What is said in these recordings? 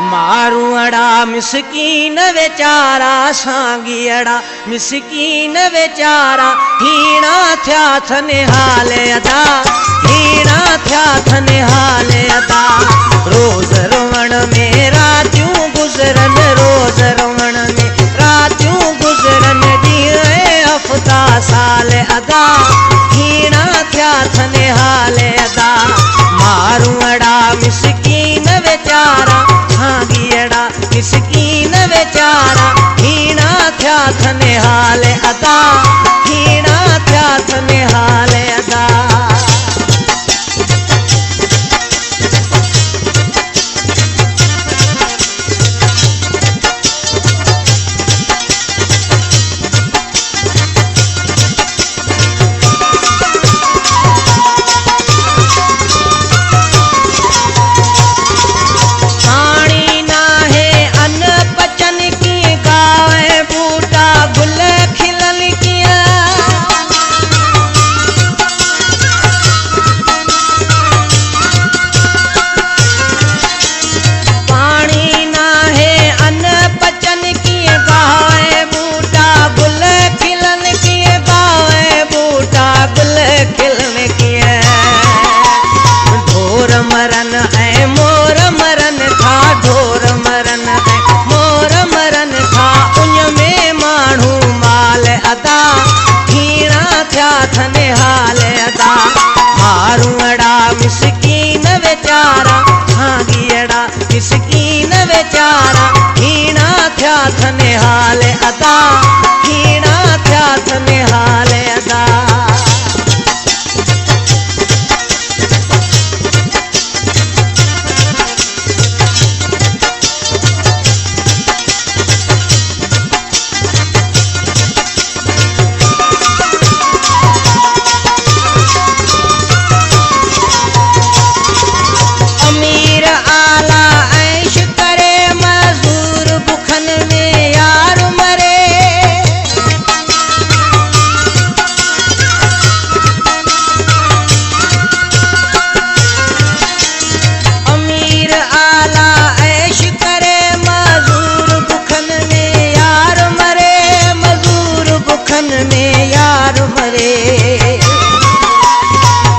मारूअड़ा मिसकीन वेचारा सांगियड़ा मिसकीन वेचारा हीणा थया थने हाले अदा हीणा थया थने हाले अदा रोज रोवण में रातियूं गुज़रन रोज रोवण में रातियूं गुज़रन ॾींहं हफ़्ता साल अदा हीणा थया थने हाले अदा मारूअड़ा मिसकीन वेचारा सांगियड़ा मिसकीन वेचारा हीणा थया थने हाले अदा हीणा थया थने हाले अदा थने हाले अदा मारूअड़ा मिसकीन वेचारा सांगियड़ा मिसकीन वेचारा हीणा थया थने हाले अदा हीणा थया थने हाले अदा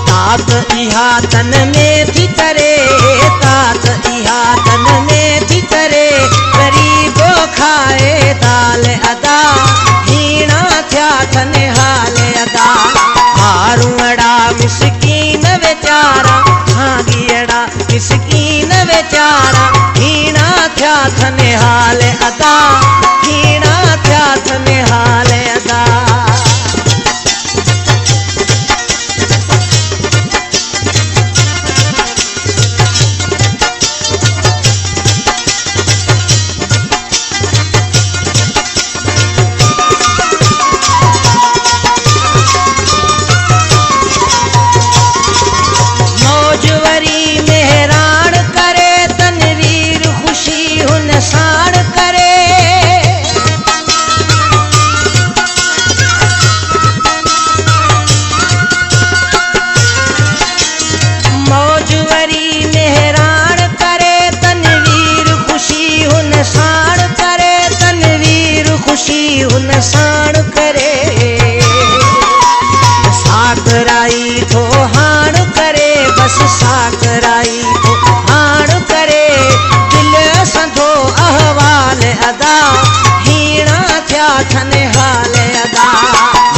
तात इहा तन में थी करे तात इहा तन में थी करे गरीबो खाए दाल अदा हीणा थया थने हाले अदा मारूअड़ा मिसकीन वेचारा सांगियड़ा मिसकीन वेचारा हीणा थया थने हाले अदा हीणा थया थने हाले अदा साण करे साकराई थो हाण करे बस साकराई थो हाण करे दिल संधो अहवाल अदा हीणा थया थने हाले अदा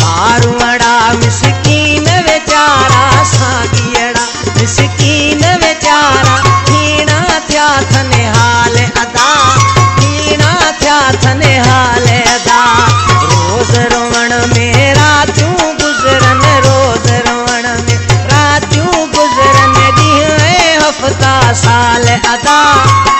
मारूअड़ा मिसकीन वेचारा सांगियड़ा मिसकीन वेचारा हीणा थया थने हाले अदा हीणा थया थने हाले अदा रोज रोवण में रातियूं गुज़रन रोज रोवण में रातियूं गुज़रन ॾींहं हफ़्ता साल अदा